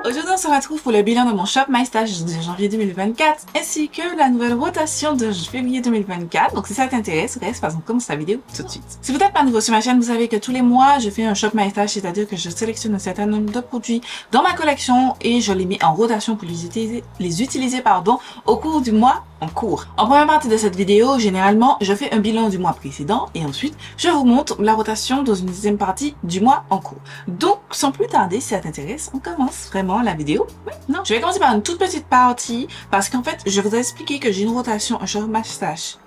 Aujourd'hui on se retrouve pour le bilan de mon Shop My Stash de janvier 2024 ainsi que la nouvelle rotation de février 2024. Donc si ça t'intéresse, reste parce qu'on commence la vidéo tout de suite. Si vous êtes pas nouveau sur ma chaîne, vous savez que tous les mois je fais un Shop My Stash, c'est-à-dire que je sélectionne un certain nombre de produits dans ma collection et je les mets en rotation pour les utiliser au cours du mois en cours. En première partie de cette vidéo, généralement, je fais un bilan du mois précédent et ensuite, je vous montre la rotation dans une deuxième partie du mois en cours. Donc, sans plus tarder, si ça t'intéresse, on commence vraiment la vidéo maintenant. Je vais commencer par une toute petite partie parce qu'en fait, je vous ai expliqué que j'ai une rotation, un Shop My Stash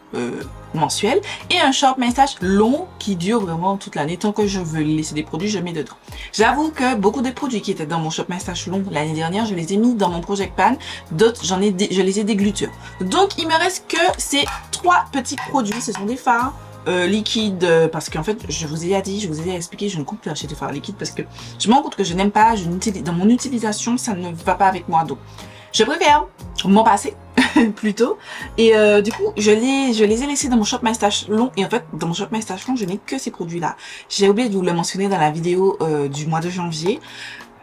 mensuel et un Shop My Stash long qui dure vraiment toute l'année. Tant que je veux laisser des produits, je mets dedans. J'avoue que beaucoup des produits qui étaient dans mon Shop My Stash long l'année dernière, je les ai mis dans mon Project Pan. D'autres, je les ai déglutés. Donc, il me reste que ces trois petits produits. Ce sont des fards liquides parce qu'en fait, je vous ai dit, je vous ai expliqué, je ne compte plus acheter des fards liquides parce que je me rends compte que je n'aime pas, dans mon utilisation, ça ne va pas avec moi. Donc, je préfère m'en passer plutôt. Et du coup, je les ai laissés dans mon Shop My Stash long. Et en fait, dans mon Shop My Stash long, je n'ai que ces produits-là. J'ai oublié de vous le mentionner dans la vidéo du mois de janvier.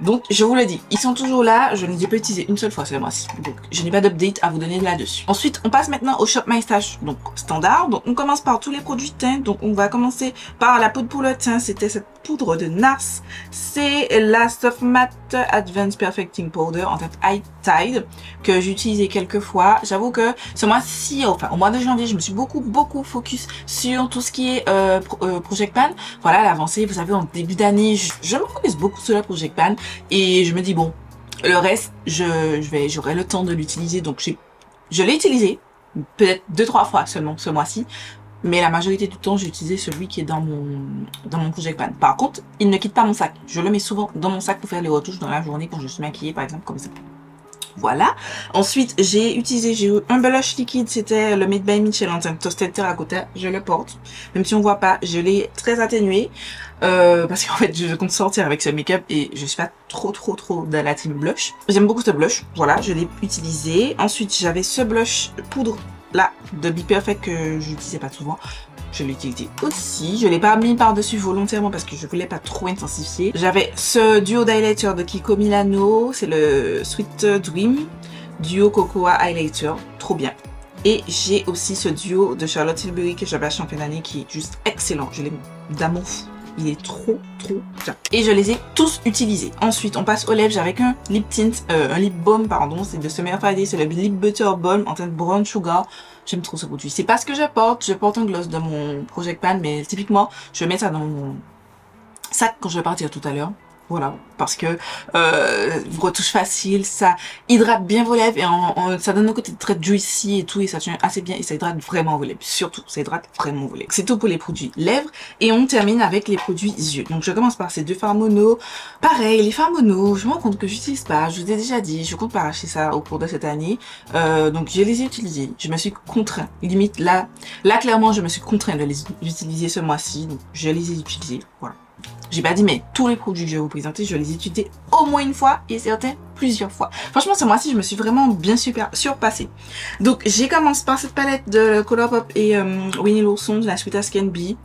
Donc, je vous le dis, ils sont toujours là. Je ne les ai pas utilisés une seule fois ce mois-ci. Donc, je n'ai pas d'update à vous donner là-dessus. Ensuite, on passe maintenant au Shop My Stash, donc standard. Donc, on commence par tous les produits teint. Donc, on va commencer par la poudre pour le teint. C'était cette poudre de NARS. C'est la Soft Matte Advanced Perfecting Powder, en fait High Tide, que j'ai utilisé quelques fois. J'avoue que ce mois-ci, enfin au mois de janvier, je me suis beaucoup focus sur tout ce qui est Project Pan. Voilà l'avancée, vous savez, en début d'année, je me focus beaucoup sur le Project Pan et je me dis bon, le reste, j'aurai le temps de l'utiliser. Donc je l'ai utilisé peut-être 2-3 fois seulement ce mois-ci. Mais la majorité du temps, j'ai utilisé celui qui est dans mon Project Pan. Par contre, il ne quitte pas mon sac. Je le mets souvent dans mon sac pour faire les retouches dans la journée quand je suis maquillée, par exemple, comme ça. Voilà. Ensuite, j'ai eu un blush liquide. C'était le Made by Michel en teint Toasted Terracotta. Je le porte. Même si on voit pas, je l'ai très atténué. Parce qu'en fait, je compte sortir avec ce make-up et je suis pas trop dans la team blush. J'aime beaucoup ce blush. Voilà, je l'ai utilisé. Ensuite, j'avais ce blush poudre là de Be Perfect que j'utilisais pas souvent. Je l'ai utilisé aussi. Je l'ai pas mis par-dessus volontairement parce que je voulais pas trop intensifier. J'avais ce duo d'highlighter de Kiko Milano. C'est le Sweet Dream Duo Cocoa Highlighter. Trop bien. Et j'ai aussi ce duo de Charlotte Tilbury que j'avais acheté en fin d'année qui est juste excellent. Je l'aime d'amour fou. Il est trop bien. Et je les ai tous utilisés. Ensuite, on passe aux lèvres avec un lip tint, un lip balm, pardon. C'est de Summer Friday. C'est le Lip Butter Balm en teinte Brown Sugar. J'aime trop ce produit. C'est pas ce que je porte. Je porte un gloss de mon Project Pan, mais typiquement, je vais mettre ça dans mon sac quand je vais partir tout à l'heure. Voilà, parce que retouche facile, ça hydrate bien vos lèvres et ça donne un côté très juicy et tout et ça tient assez bien et ça hydrate vraiment vos lèvres. Surtout, ça hydrate vraiment vos lèvres. C'est tout pour les produits lèvres et on termine avec les produits yeux. Donc je commence par ces deux fards mono. Pareil, les fards mono, je me rends compte que j'utilise pas. Je vous ai déjà dit, je compte pas acheter ça au cours de cette année. Donc je les ai utilisés. Je me suis contraint. Limite là clairement, je me suis contraint de les utiliser ce mois-ci. Donc je les ai utilisés. Voilà. J'ai pas dit, mais tous les produits que je vais vous présenter, je les ai utilisés au moins une fois et certains plusieurs fois. Franchement, ce mois-ci, je me suis vraiment bien surpassée. Donc, j'ai commencé par cette palette de Colourpop et Winnie l'ourson de la Sweet Skin Bee.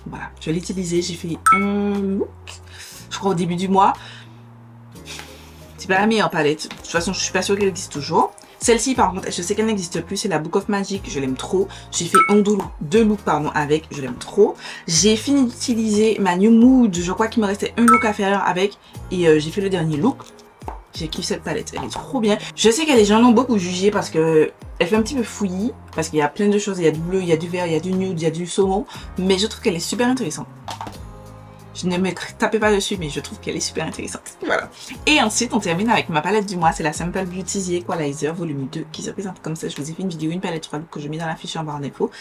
Voilà, je l'ai utilisée. J'ai fait un look, je crois, au début du mois. C'est pas la meilleure palette. De toute façon, je suis pas sûre qu'elle existe toujours. Celle-ci, par contre, je sais qu'elle n'existe plus, c'est la Book of Magic, je l'aime trop. J'ai fait deux looks avec, je l'aime trop. J'ai fini d'utiliser ma New Mood, je crois qu'il me restait un look à faire avec, et j'ai fait le dernier look. J'ai kiffé cette palette, elle est trop bien. Je sais que les gens l'ont beaucoup jugée parce que elle fait un petit peu fouillis, parce qu'il y a plein de choses, il y a du bleu, il y a du vert, il y a du nude, il y a du saumon, mais je trouve qu'elle est super intéressante. Je ne me tapez pas dessus, mais je trouve qu'elle est super intéressante. Voilà. Et ensuite, on termine avec ma palette du mois. C'est la Simple Beauty The Equalizer volume 2 qui se présente comme ça. Je vous ai fait une vidéo, une palette 3 que je mets dans la fiche en barre d'infos.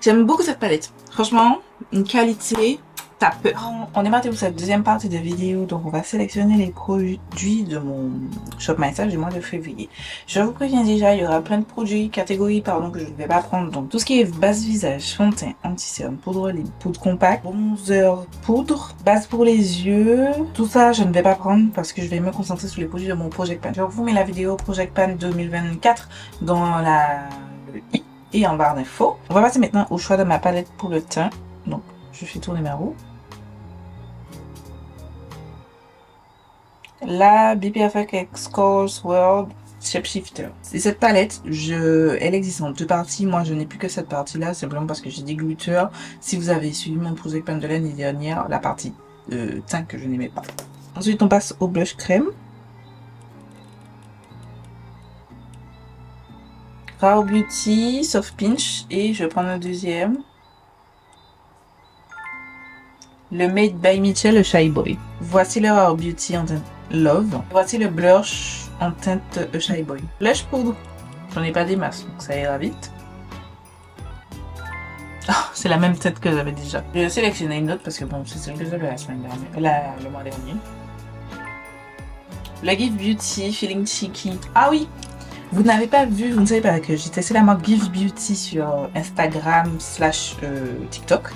J'aime beaucoup cette palette. Franchement, une qualité tape peur. On est parti pour cette deuxième partie de vidéo. Donc, on va sélectionner les produits de mon Shop My Stash du mois de février. Je vous préviens déjà, il y aura plein de produits, catégories, pardon, que je ne vais pas prendre. Donc, tout ce qui est base visage, fond de teint, anti-cerne, poudre libre, poudre compacte, bronzer, poudre, base pour les yeux. Tout ça, je ne vais pas prendre parce que je vais me concentrer sur les produits de mon Project Pan. Je vous mets la vidéo Project Pan 2024 dans le i et en barre d'infos. On va passer maintenant au choix de ma palette pour le teint. Donc, je fais tourner ma roue. la Be Perfect X-Course World Shapeshifter. Et cette palette, elle existe en deux parties. Moi, je n'ai plus que cette partie-là, simplement parce que j'ai des glitters. Si vous avez suivi mon projet pan de l'année dernière, la partie 5 que je n'aimais pas. Ensuite, on passe au blush crème. Rare Beauty, Soft Pinch. Et je vais prendre un deuxième. Le Made by Mitchell, le Shy Boy. Voici le Rare Beauty en teinte Love. Voici le blush en teinte Shy Boy. Blush poudre. J'en ai pas des masses, donc ça ira vite. Oh, c'est la même teinte que j'avais déjà. Je vais sélectionner une autre parce que bon, c'est celle que j'avais la semaine dernière. Le mois dernier. La Give Beauty Feeling Cheeky. Ah oui! Vous n'avez pas vu, vous ne savez pas que j'ai testé la marque Give Beauty sur Instagram / TikTok.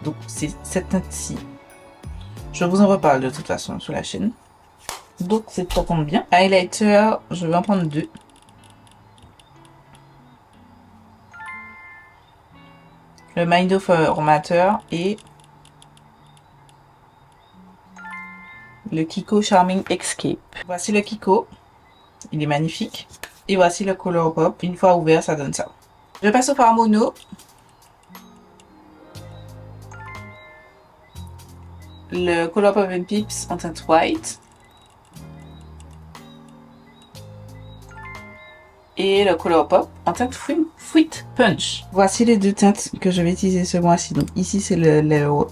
Donc c'est cette teinte-ci. Je vous en reparle de toute façon sur la chaîne. Donc ça tombe bien. Highlighter, je vais en prendre deux. Le Mind of Formateur et le Kiko Charming Escape. Voici le Kiko. Il est magnifique. Et voici le Color Pop. Une fois ouvert, ça donne ça. Je passe au fard mono. Le Color Pop and Pips en teinte white. Et le Color Pop en teinte Fruit Punch. Voici les deux teintes que je vais utiliser ce mois-ci. Donc ici, c'est le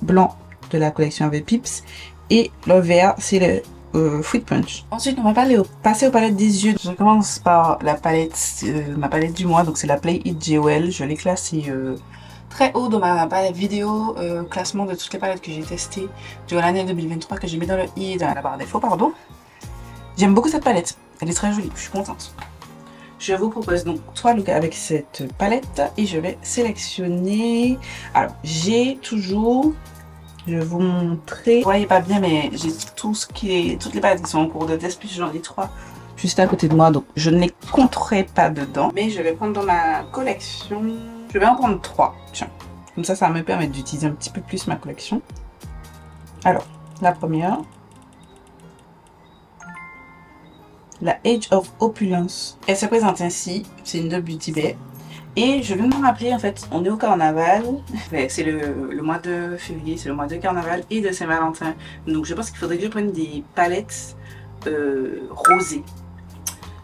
blanc de la collection avec Pips. Et le vert, c'est le Fruit Punch. Ensuite, on va passer aux palettes des yeux. Je commence par la palette, ma palette du mois. Donc c'est la Play It Jewel. Je l'ai classée très haut dans ma palette vidéo, classement de toutes les palettes que j'ai testées durant l'année 2023, que j'ai mis dans le i et dans la barre d'infos, pardon. J'aime beaucoup cette palette. Elle est très jolie, je suis contente. Je vous propose donc 3 looks avec cette palette et je vais sélectionner. Alors, j'ai toujours... Je vais vous montrer. Vous voyez pas bien, mais j'ai toutes les palettes qui sont en cours de test, puis j'en ai 3 juste à côté de moi, donc je ne les compterai pas dedans. Mais je vais prendre dans ma collection, je vais en prendre 3. Tiens, comme ça va me permettre d'utiliser un petit peu plus ma collection. Alors, la première. La Age of Opulence. Elle se présente ainsi, c'est une de Beauty Bay. Et je viens de me rappeler, en fait, on est au carnaval. C'est le mois de février, c'est le mois de carnaval et de Saint-Valentin. Donc je pense qu'il faudrait que je prenne des palettes rosées.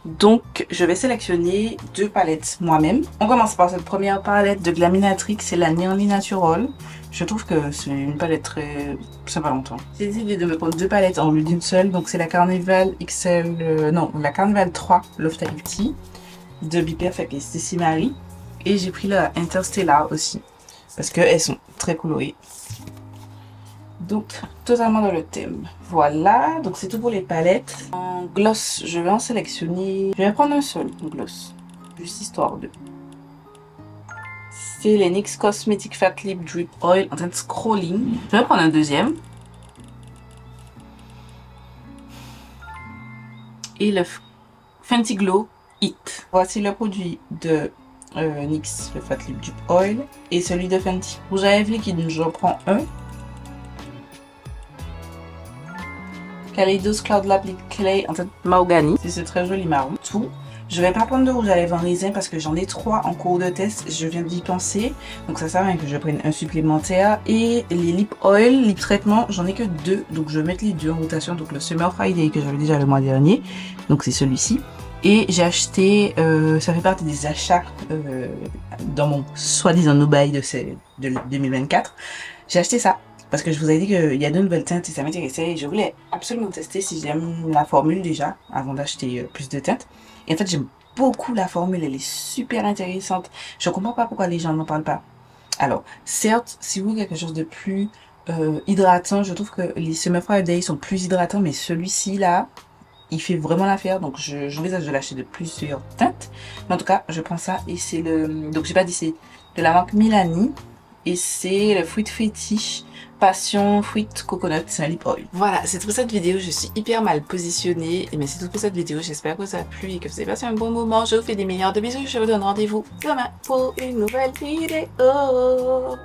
Donc je vais sélectionner 2 palettes moi-même. On commence par cette première palette de Glaminatrix, c'est la Neonly Natural. Je trouve que c'est une palette très Saint-Valentin. J'ai décidé de me prendre 2 palettes en lieu d'une seule. Donc c'est la Carnival XL, non, la Carnival 3 Loftality de Be Perfect et Stacy Marie. Et j'ai pris la Interstellar aussi, parce qu'elles sont très colorées. Donc, totalement dans le thème. Voilà, donc c'est tout pour les palettes. En gloss, je vais en sélectionner... Je vais prendre un seul gloss, juste histoire de... C'est les NYX Cosmetic Fat Lip Drip Oil en teinte Scrolling. Je vais prendre un deuxième. Et le Fenty Glow It. Voici le produit de... NYX, le Fat Lip Dupe Oil, et celui de Fenty. Rouge à lèvres liquide, j'en prends un. Kaleidos Cloud Lab Lip Clay en teinte Mahogany. C'est très joli marron. Tout. Je vais pas prendre de rouge à lèvres en raisin parce que j'en ai 3 en cours de test. Je viens d'y penser. Donc ça sert à rien que je prenne un supplémentaire. Et les lip oil, lip traitement, j'en ai que 2. Donc je vais mettre les 2 en rotation. Donc le Summer Friday que j'avais déjà le mois dernier. Donc c'est celui-ci. Et j'ai acheté, ça fait partie des achats dans mon soi-disant no-buy de 2024. J'ai acheté ça parce que je vous avais dit qu'il y a de nouvelles teintes et ça m'intéressait. Et je voulais absolument tester si j'aime la formule déjà avant d'acheter plus de teintes. Et en fait, j'aime beaucoup la formule, elle est super intéressante. Je comprends pas pourquoi les gens n'en parlent pas. Alors, certes, si vous voulez quelque chose de plus hydratant, je trouve que les Summer Friday sont plus hydratants, mais celui-ci là, il fait vraiment l'affaire, donc j'envisage de l'acheter de plusieurs teintes. Mais en tout cas, je prends ça et c'est le... Donc j'ai pas dit, c'est de la marque Milani. Et c'est le Fruit Fetish Passion Fruit Coconut, c'est un lip oil. Voilà, c'est tout pour cette vidéo. Je suis hyper mal positionnée. Mais c'est tout pour cette vidéo. J'espère que ça a plu et que vous avez passé un bon moment. Je vous fais des milliards de bisous. Je vous donne rendez-vous demain pour une nouvelle vidéo.